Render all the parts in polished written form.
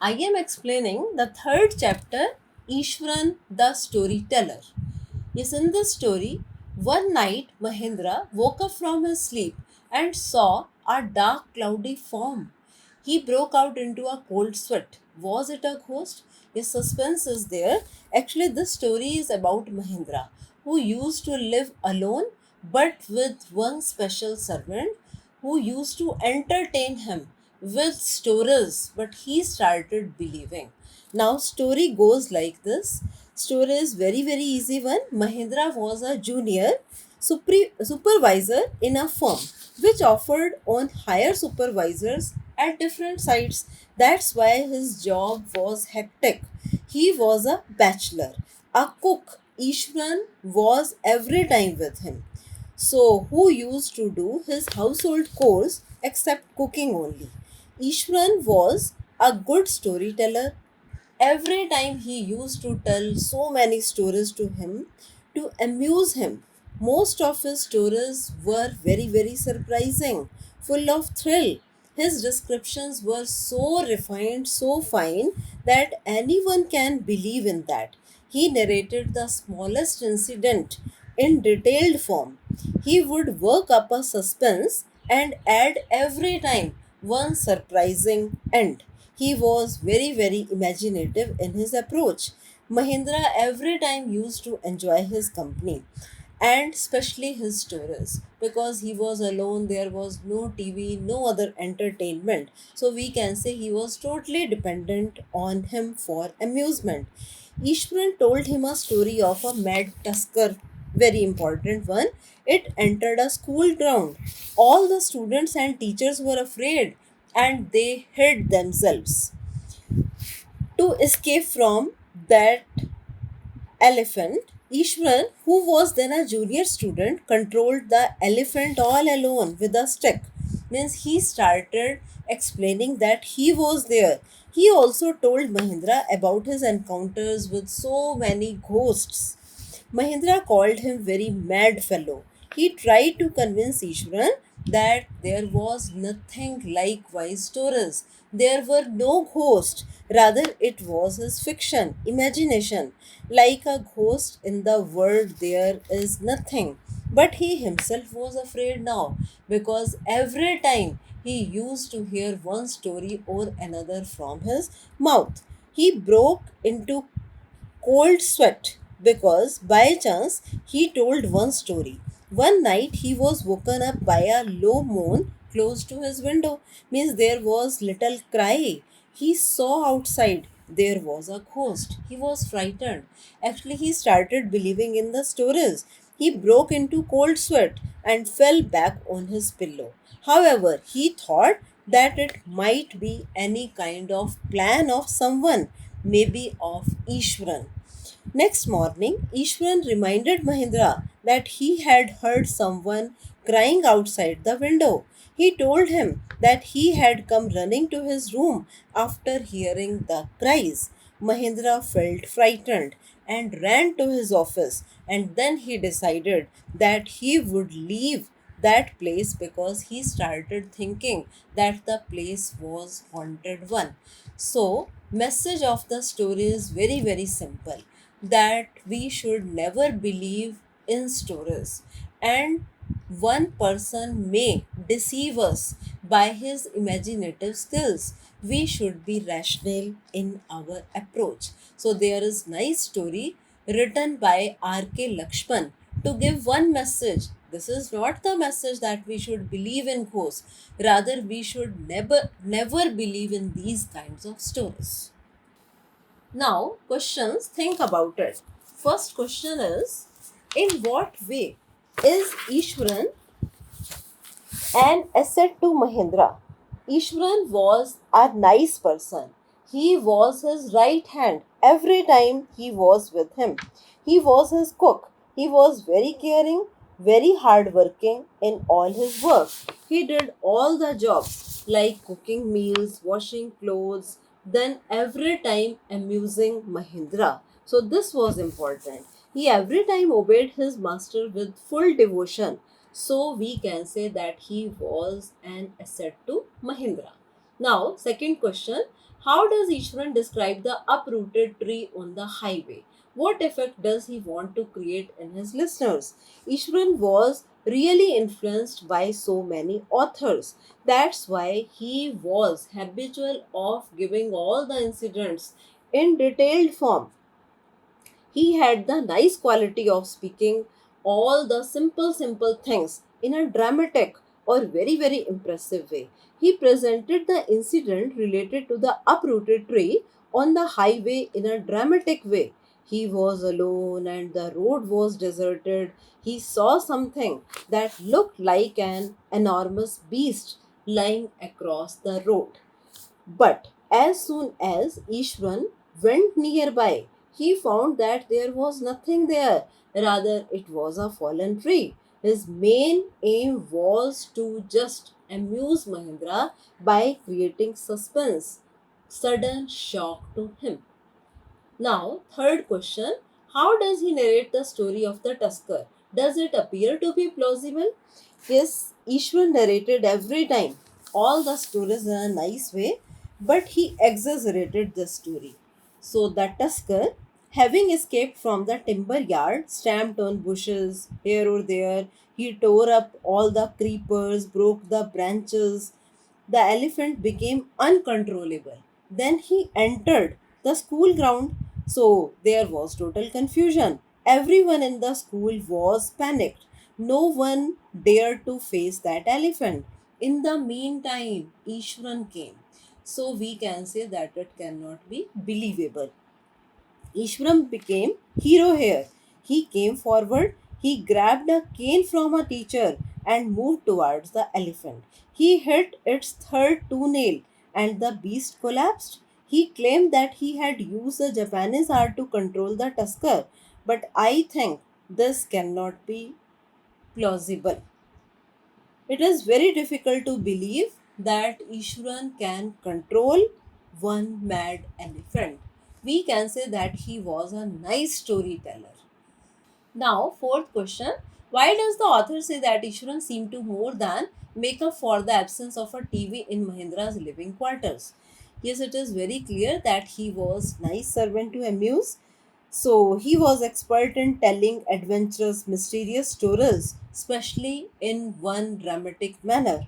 I am explaining the third chapter, Ishwaran the Storyteller. Yes, in this story, one night Mahendra woke up from his sleep and saw a dark, cloudy form. He broke out into a cold sweat. Was it a ghost? His suspense is there. Actually, this story is about Mahendra, who used to live alone but with one special servant who used to entertain him with stories, but he started believing. Now, story goes like this. Story is very easy one. Mahendra was a junior supervisor in a firm which offered on higher supervisors at different sites. That's why his job was hectic. He was a bachelor, a cook. Ishwan was every time with him. So, who used to do his household chores except cooking only? Ishwan was a good storyteller. Every time he used to tell so many stories to him to amuse him. Most of his stories were very surprising, full of thrill. His descriptions were so refined, so fine that anyone can believe in that. He narrated the smallest incident in detailed form. He would work up a suspense and add every time one surprising end. He was very imaginative in his approach. Mahindra every time used to enjoy his company and especially his stories because he was alone. There was no TV, no other entertainment, so we can say he was totally dependent on him for amusement. Ishwaran told him a story of a mad tusker, very important one. It entered a school ground. All the students and teachers were afraid and they hid themselves to escape from that elephant. Ishwaran, who was then a junior student, controlled the elephant all alone with a stick. Means he started explaining that he was there. He also told Mahindra about his encounters with so many ghosts. Mahindra called him very mad fellow. He tried to convince Ishwaran that there was nothing like wise stories. There were no ghosts. Rather, it was his fiction, imagination. Like a ghost in the world, there is nothing. But he himself was afraid now because every time he used to hear one story or another from his mouth, he broke into cold sweat because by chance he told one story. One night he was woken up by a low moan close to his window. Means there was little cry. He saw outside there was a ghost. He was frightened. Actually, he started believing in the stories. He broke into cold sweat and fell back on his pillow. However, he thought that it might be any kind of plan of someone, maybe of Ishwaran. Next morning, Ishwaran reminded Mahindra that he had heard someone crying outside the window. He told him that he had come running to his room after hearing the cries. Mahindra felt frightened and ran to his office, and then he decided that he would leave that place because he started thinking that the place was haunted one. So message of the story is very simple, that we should never believe in stories, and one person may deceive us by his imaginative skills. We should be rational in our approach. So there is nice story written by R.K. Lakshman to give one message. This is not the message that we should believe in ghosts. Rather, we should never believe in these kinds of stories. Now, questions, think about it. First question is, in what way is Ishwaran an asset to Mahindra? Ishwaran was a nice person. He was his right hand every time he was with him. He was his cook. He was very caring, very hardworking in all his work. He did all the jobs like cooking meals, washing clothes, then every time amusing Mahindra. So this was important. He every time obeyed his master with full devotion. So we can say that he was an asset to Mahindra. Now, second question. How does Ishwaran describe the uprooted tree on the highway? What effect does he want to create in his listeners? Ishwaran was really influenced by so many authors. That's why he was habitual of giving all the incidents in detailed form. He had the nice quality of speaking all the simple things in a dramatic or very impressive way. He presented the incident related to the uprooted tree on the highway in a dramatic way. He was alone and the road was deserted. He saw something that looked like an enormous beast lying across the road. But as soon as Ishwan went nearby, he found that there was nothing there. Rather, it was a fallen tree. His main aim was to just amuse Mahendra by creating suspense, sudden shock to him. Now, third question. How does he narrate the story of the Tusker? Does it appear to be plausible? Yes, Ishwar narrated every time all the stories in a nice way, but he exaggerated the story. So the Tusker, having escaped from the timber yard, stamped on bushes here or there. He tore up all the creepers, broke the branches. The elephant became uncontrollable. Then he entered the school ground. So there was total confusion. Everyone in the school was panicked. No one dared to face that elephant. In the meantime, Ishwaran came. So we can say that it cannot be believable. Ishwaram became hero here. He came forward, he grabbed a cane from a teacher and moved towards the elephant. He hit its third toenail and the beast collapsed. He claimed that he had used the Japanese art to control the tusker, but I think this cannot be plausible. It is very difficult to believe that Ishwaran can control one mad elephant. We can say that he was a nice storyteller. Now, fourth question. Why does the author say that Ishwaran seemed to more than make up for the absence of a TV in Mahendra's living quarters? Yes, it is very clear that he was nice servant to amuse. So he was expert in telling adventurous, mysterious stories, especially in one dramatic manner.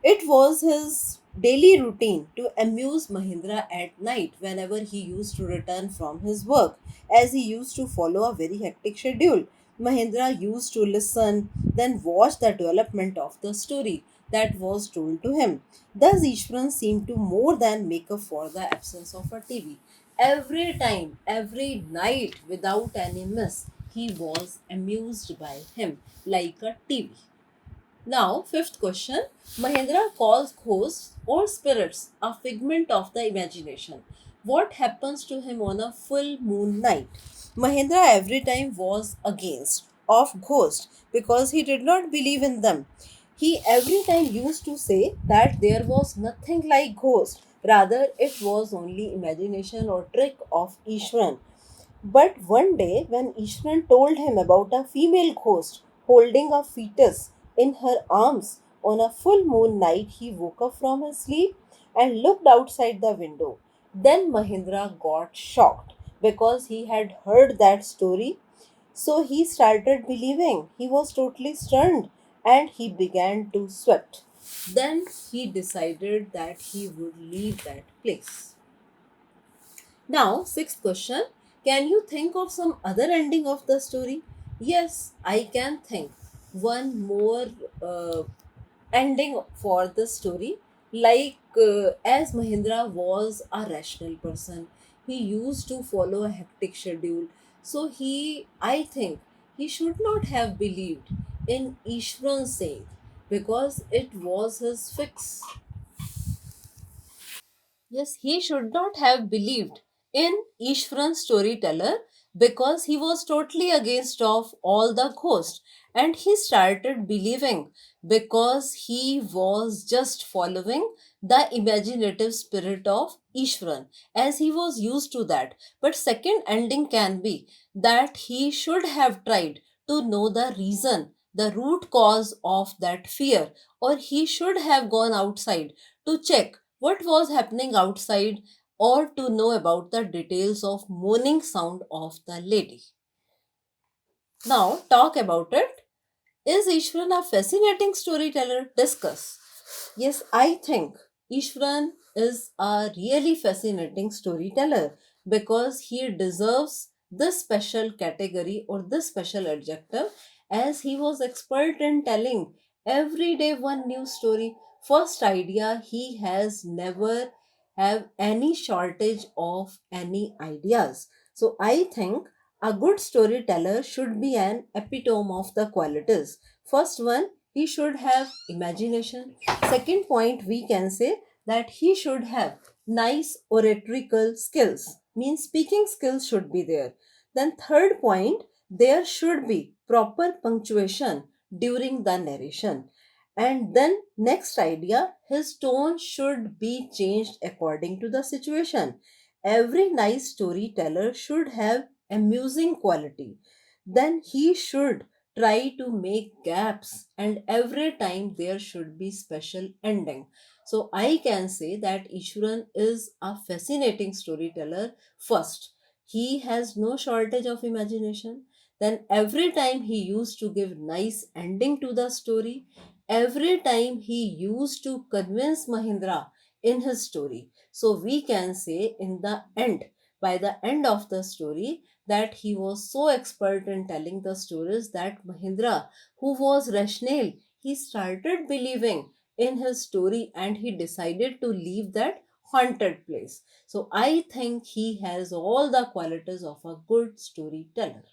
It was his daily routine to amuse Mahindra at night whenever he used to return from his work, as he used to follow a very hectic schedule. Mahindra used to listen, then watch the development of the story that was told to him. Thus, Ishwaran seemed to more than make up for the absence of a TV. Every time, every night, without any miss, he was amused by him like a TV. Now, fifth question. Mahendra calls ghosts or spirits a figment of the imagination. What happens to him on a full moon night? Mahendra every time was against of ghosts because he did not believe in them. He every time used to say that there was nothing like ghost, rather it was only imagination or trick of Ishwaran. But one day, when Ishwaran told him about a female ghost holding a fetus in her arms on a full moon night, he woke up from his sleep and looked outside the window. Then Mahindra got shocked because he had heard that story. So he started believing. He was totally stunned and he began to sweat. Then he decided that he would leave that place. Now, sixth question. Can you think of some other ending of the story? Yes, I can think. One more ending for the story. As Mahindra was a rational person, he used to follow a hectic schedule. So, I think, he should not have believed in Ishwaran's saying because it was his fix. Yes, he should not have believed in Ishvaran's storyteller because he was totally against of all the ghosts, and he started believing because he was just following the imaginative spirit of Ishvaran as he was used to that. But second ending can be that he should have tried to know the reason, the root cause of that fear, or he should have gone outside to check what was happening outside or to know about the details of moaning sound of the lady. Now talk about it. Is Ishwaran a fascinating storyteller? Discuss. Yes, I think Ishwaran is a really fascinating storyteller because he deserves this special category or this special adjective, as he was expert in telling every day one new story. First idea, he has never have any shortage of any ideas. So I think a good storyteller should be an epitome of the qualities. First one, he should have imagination. Second point, we can say that he should have nice oratorical skills, means speaking skills should be there. Then third point, there should be proper punctuation during the narration. And then next idea, his tone should be changed according to the situation. Every nice storyteller should have amusing quality. Then he should try to make gaps, and every time there should be special ending. So I can say that Ishwaran is a fascinating storyteller. First, he has no shortage of imagination. Then every time he used to give nice ending to the story. Every time he used to convince Mahindra in his story. So we can say in the end, by the end of the story, that he was so expert in telling the stories that Mahindra, who was rational, he started believing in his story and he decided to leave that haunted place. So I think he has all the qualities of a good storyteller.